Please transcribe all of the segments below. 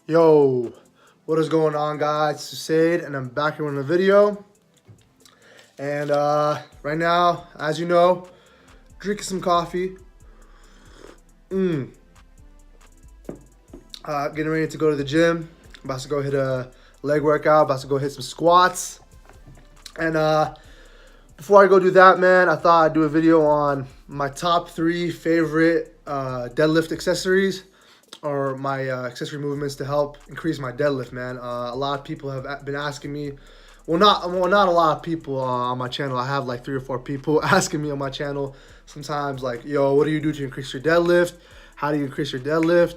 Yo, what is going on, guys? It's Said, and I'm back here with a video. And right now, as you know, drinking some coffee. Getting ready to go to the gym. I'm about to go hit a leg workout. About to go hit some squats. And before I go do that, man, I thought I'd do a video on my top 3 favorite deadlift accessories, or my accessory movements to help increase my deadlift, man. A lot of people have been asking me, not a lot of people on my channel. I have like 3 or 4 people asking me on my channel sometimes, like, yo, what do you do to increase your deadlift? How do you increase your deadlift?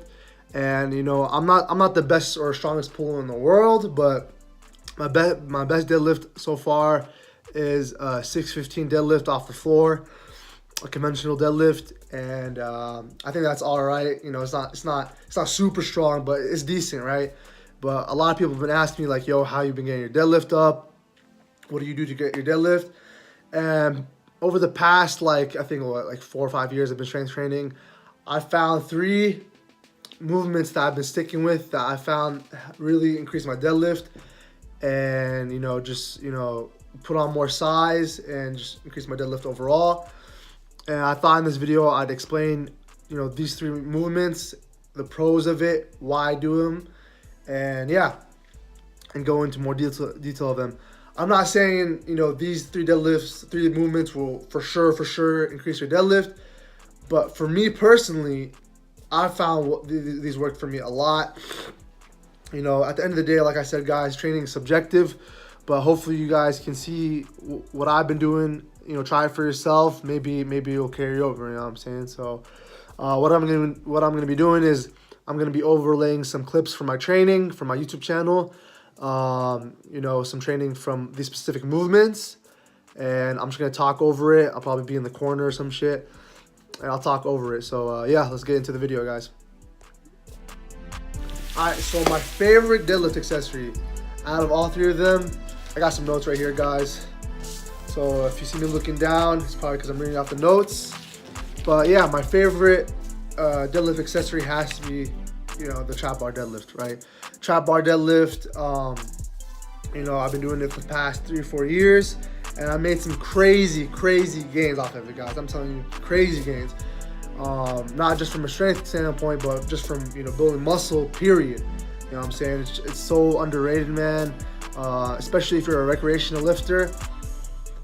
And you know, I'm not the best or strongest puller in the world, but my best deadlift so far is a 615 deadlift off the floor, a conventional deadlift, and I think that's all right. You know, it's not super strong, but it's decent, right? But a lot of people have been asking me, like, yo, how you been getting your deadlift up? What do you do to get your deadlift? And over the past, like, I think like 4 or 5 years I've been strength training, I found 3 movements that I've been sticking with that I found really increase my deadlift, and just put on more size and just increase my deadlift overall. And I thought in this video I'd explain, these 3 movements, the pros of it, why I do them, and yeah, and go into more detail of them. I'm not saying, these 3 movements will for sure increase your deadlift, but for me personally, I found these worked for me a lot. At the end of the day, like I said, guys, training is subjective, but hopefully you guys can see what I've been doing. Try it for yourself. Maybe it'll carry over. You know what I'm saying? So, what I'm gonna be doing is I'm gonna be overlaying some clips from my training from my YouTube channel. Some training from these specific movements, and I'm just gonna talk over it. I'll probably be in the corner or some shit, and I'll talk over it. So yeah, let's get into the video, guys. Alright, so my favorite deadlift accessory out of all 3 of them, I got some notes right here, guys. So if you see me looking down, it's probably because I'm reading off the notes. But yeah, my favorite deadlift accessory has to be, the trap bar deadlift, right? Trap bar deadlift, I've been doing it for the past 3 or 4 years, and I made some crazy gains off of it, guys. I'm telling you, crazy gains. Not just from a strength standpoint, but just from, building muscle, period. You know what I'm saying? It's so underrated, man. Especially if you're a recreational lifter.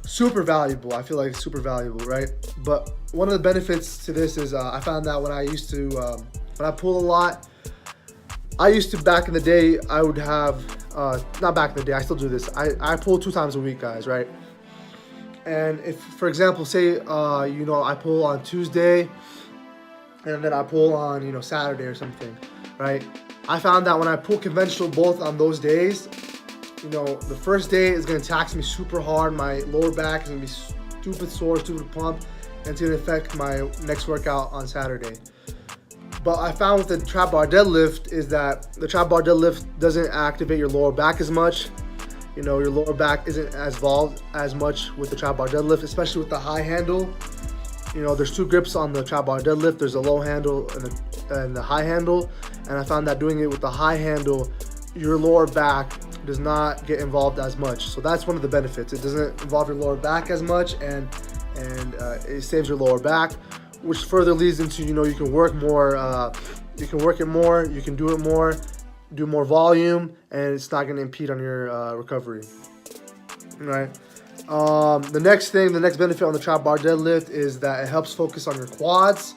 Super valuable. I feel like it's super valuable, right? But one of the benefits to this is I found that when I used to, when I pull a lot, I used to, back in the day, I would have, not back in the day, I still do this. I pull 2 times a week, guys, right? And if, for example, say, I pull on Tuesday, and then I pull on, Saturday or something, right? I found that when I pull conventional both on those days, the first day is going to tax me super hard. My lower back is going to be stupid sore, stupid pumped, and it's going to affect my next workout on Saturday. But I found with the trap bar deadlift is that the trap bar deadlift doesn't activate your lower back as much. Your lower back isn't as involved as much with the trap bar deadlift, especially with the high handle. There's 2 grips on the trap bar deadlift. There's a low handle and the high handle. And I found that doing it with the high handle, your lower back does not get involved as much. So that's one of the benefits. It doesn't involve your lower back as much, and it saves your lower back, which further leads into, you can work more, you can work it more, you can do it more, do more volume, and it's not going to impede on your recovery. Right. The next benefit on the trap bar deadlift is that it helps focus on your quads,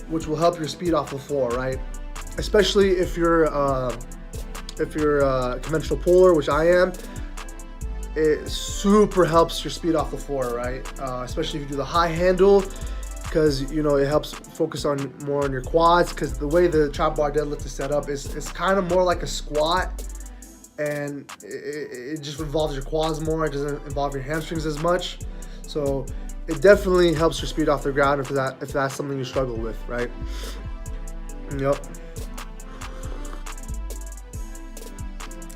which will help your speed off the floor, right? Especially if you're a conventional puller, which I am, it super helps your speed off the floor, right? Especially if you do the high handle, because it helps focus more on your quads, because the way the trap bar deadlift is set up is it's kind of more like a squat, and it just involves your quads more. It doesn't involve your hamstrings as much, so it definitely helps your speed off the ground if that's something you struggle with, right? Yep.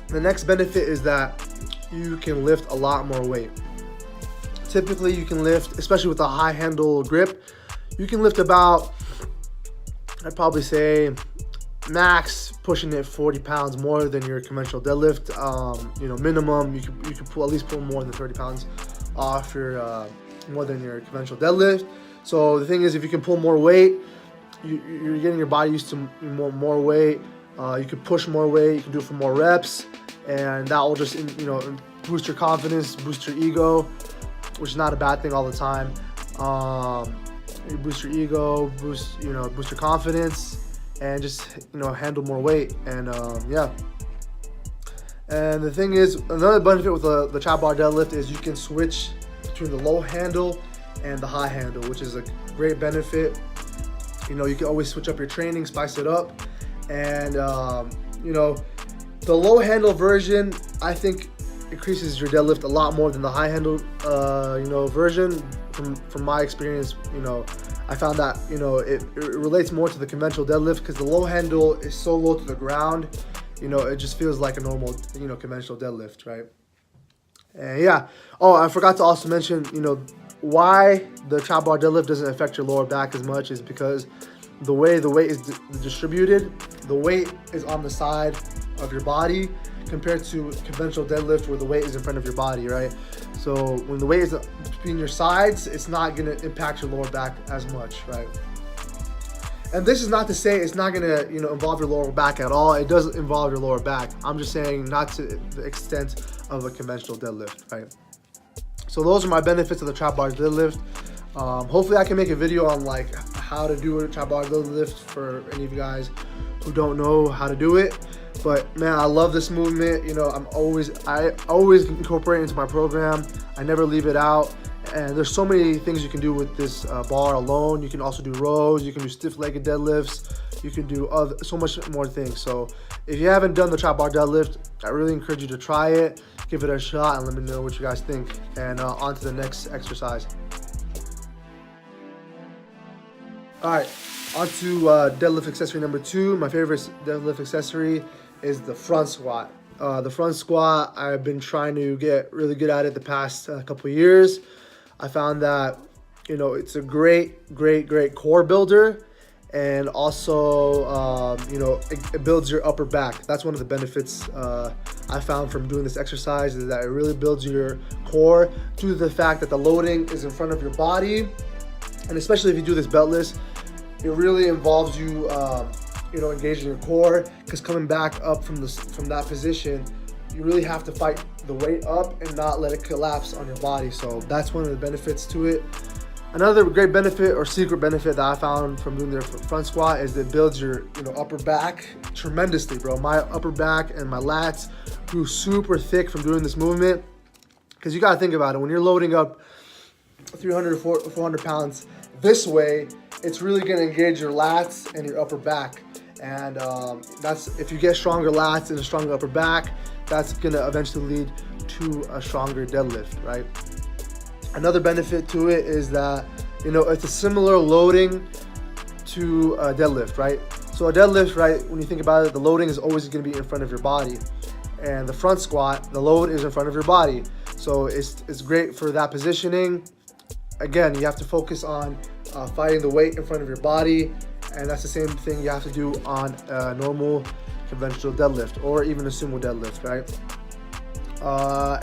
The next benefit is that you can lift a lot more weight. Typically, you can lift, especially with a high handle grip, you can lift about, I'd probably say max pushing it 40 pounds more than your conventional deadlift. You know, minimum you could pull, at least pull more than 30 pounds off your more than your conventional deadlift. So the thing is, if you can pull more weight, you're getting your body used to more weight. You can push more weight. You can do it for more reps, and that will just, you know, boost your confidence, boost your ego, which is not a bad thing all the time. You boost your ego, boost your confidence, and just, you know, handle more weight. And yeah. And the thing is, another benefit with the trap bar deadlift is you can switch between the low handle and the high handle, which is a great benefit. You know, you can always switch up your training, spice it up. And you know, the low handle version, I think, increases your deadlift a lot more than the high handle you know, version. From my experience, you know, I found that, you know, it relates more to the conventional deadlift, because the low handle is so low to the ground, you know, it just feels like a normal, you know, conventional deadlift, right? And yeah, oh, I forgot to also mention, you know, why the trap bar deadlift doesn't affect your lower back as much is because the way the weight is distributed, the weight is on the side of your body compared to conventional deadlift where the weight is in front of your body, right? So when the weight is between your sides, it's not gonna impact your lower back as much, right? And this is not to say it's not gonna, you know, involve your lower back at all. It does involve your lower back. I'm just saying not to the extent of a conventional deadlift, right? So those are my benefits of the trap bar deadlift. Hopefully I can make a video on like how to do a trap bar deadlift for any of you guys who don't know how to do it. But man, I love this movement. You know, I always incorporate it into my program. I never leave it out. And there's so many things you can do with this bar alone. You can also do rows. You can do stiff-legged deadlifts. You can do so much more things. So if you haven't done the trap bar deadlift, I really encourage you to try it. Give it a shot and let me know what you guys think. And on to the next exercise. All right, on to deadlift accessory number 2. My favorite deadlift accessory is the front squat. The front squat, I've been trying to get really good at it the past couple of years. I found that, you know, it's a great core builder, and also, you know, it builds your upper back. That's one of the benefits I found from doing this exercise, is that it really builds your core due to the fact that the loading is in front of your body. And especially if you do this beltless, it really involves you, you know, engaging your core, because coming back up from that position, you really have to fight the weight up and not let it collapse on your body. So that's one of the benefits to it. Another great benefit or secret benefit that I found from doing the front squat is that it builds your, you know, upper back tremendously, bro. My upper back and my lats grew super thick from doing this movement, because you got to think about it. When you're loading up 300 or 400 pounds this way, it's really going to engage your lats and your upper back. And that's, if you get stronger lats and a stronger upper back, that's going to eventually lead to a stronger deadlift, right? Another benefit to it is that, you know, it's a similar loading to a deadlift, right? So a deadlift, right, when you think about it, the loading is always going to be in front of your body. And the front squat, the load is in front of your body. So it's great for that positioning. Again, you have to focus on fighting the weight in front of your body, and that's the same thing you have to do on a normal conventional deadlift or even a sumo deadlift, right?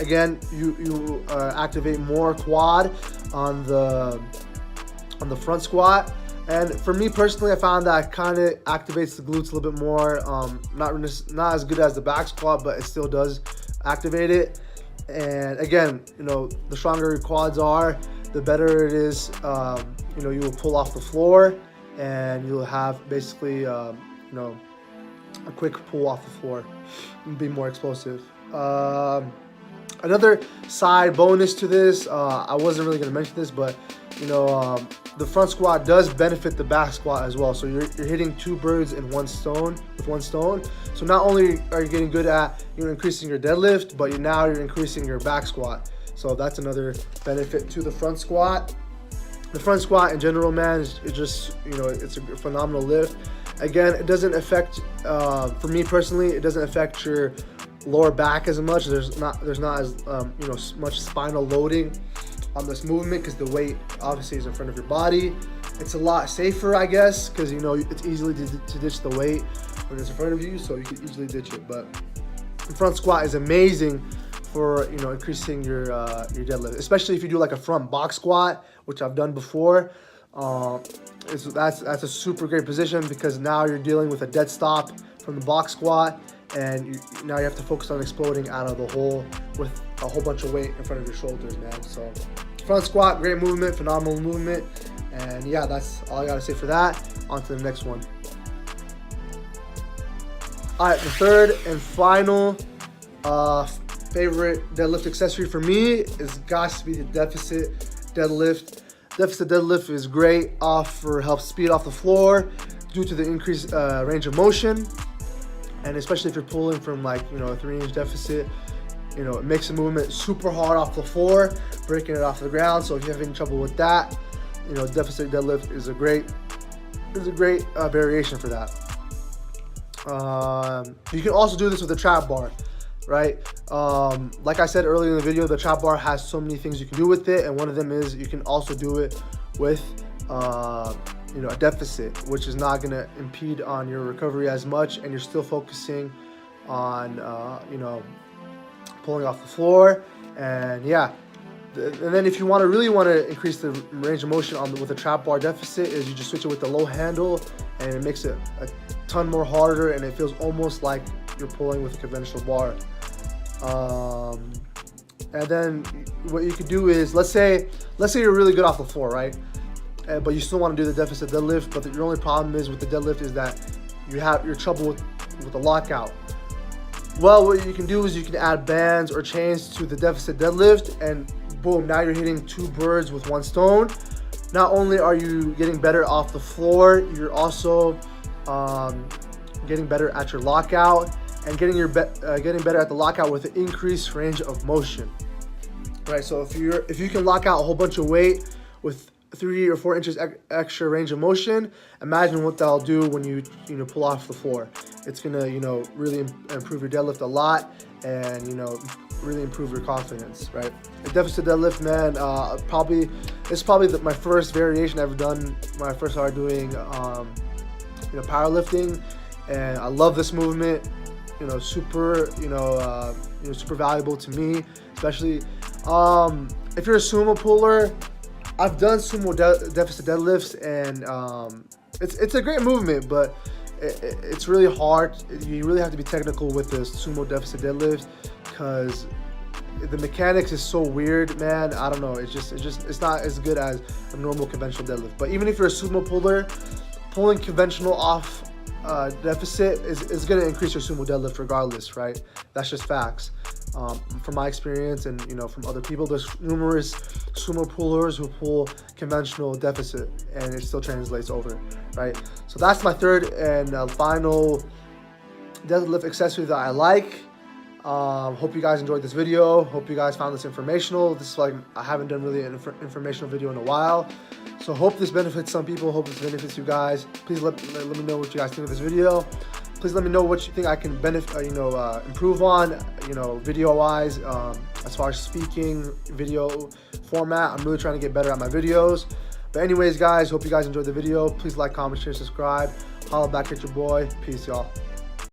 Again, you activate more quad on the front squat, and for me personally, I found that kind of activates the glutes a little bit more. Not as good as the back squat, but it still does activate it. And again, you know, the stronger your quads are, the better it is. You know, you will pull off the floor, and you'll have basically, you know, a quick pull off the floor and be more explosive. Another side bonus to this, I wasn't really going to mention this, but you know, the front squat does benefit the back squat as well. So you're hitting two birds in one stone with one stone. So not only are you getting good at, you know, increasing your deadlift, but now you're increasing your back squat. So that's another benefit to the front squat. The front squat in general, man, is just, you know, it's a phenomenal lift. Again, it doesn't affect, for me personally, it doesn't affect your lower back as much. There's not as you know, much spinal loading on this movement, because the weight obviously is in front of your body. It's a lot safer, I guess, because, you know, it's easily to ditch the weight when it's in front of you, so you can easily ditch it. But the front squat is amazing for increasing your deadlift, especially if you do like a front box squat, which I've done before. That's a super great position because now you're dealing with a dead stop from the box squat, and now you have to focus on exploding out of the hole with a whole bunch of weight in front of your shoulders, man. So front squat, great movement, phenomenal movement. And yeah, that's all I gotta say for that. On to the next one. All right, the third and final favorite deadlift accessory for me is got to be the deficit deadlift. Deficit deadlift is great helps speed off the floor due to the increased range of motion, and especially if you're pulling from like a 3-inch deficit, it makes the movement super hard off the floor, breaking it off the ground. So if you're having trouble with that, deficit deadlift is a great variation for that. You can also do this with a trap bar, right? Like I said earlier in the video, the trap bar has so many things you can do with it, and one of them is you can also do it with a deficit, which is not going to impede on your recovery as much, and you're still focusing on pulling off the floor. And yeah, and then if you really want to increase the range of motion with a trap bar deficit, is you just switch it with the low handle, and it makes it a ton more harder, and it feels almost like you're pulling with a conventional bar. And then what you could do is, let's say you're really good off the floor, right? But you still want to do the deficit deadlift, but your only problem is with the deadlift is that you're trouble with the lockout. Well, what you can do is you can add bands or chains to the deficit deadlift, and boom, now you're hitting 2 birds with 1 stone. Not only are you getting better off the floor, you're also getting better at your lockout, and getting better at the lockout with an increased range of motion, right? So if you can lock out a whole bunch of weight with 3 or 4 inches extra range of motion, imagine what that'll do when you pull off the floor. It's gonna really improve your deadlift a lot, and really improve your confidence, right? The deficit deadlift, man, it's probably my first variation I've ever done when I first started doing powerlifting, and I love this movement. Super super valuable to me, especially if you're a sumo puller. I've done sumo deficit deadlifts, and it's a great movement, but it's really hard. You really have to be technical with the sumo deficit deadlift because the mechanics is so weird, man. I don't know. It's not as good as a normal conventional deadlift. But even if you're a sumo puller, pulling conventional off deficit is going to increase your sumo deadlift regardless, right? That's just facts. From my experience, and from other people, there's numerous sumo pullers who pull conventional deficit, and it still translates over, right? So that's my third and final deadlift accessory that I like. Hope you guys enjoyed this video. Hope you guys found this informational. This is like, I haven't done really an informational video in a while, so hope this benefits some people. Hope this benefits you guys. Please let me know what you guys think of this video. Please let me know what you think I can improve on, video-wise, as far as speaking, video format. I'm really trying to get better at my videos. But anyways, guys, hope you guys enjoyed the video. Please like, comment, share, subscribe. Holla back at your boy. Peace, y'all.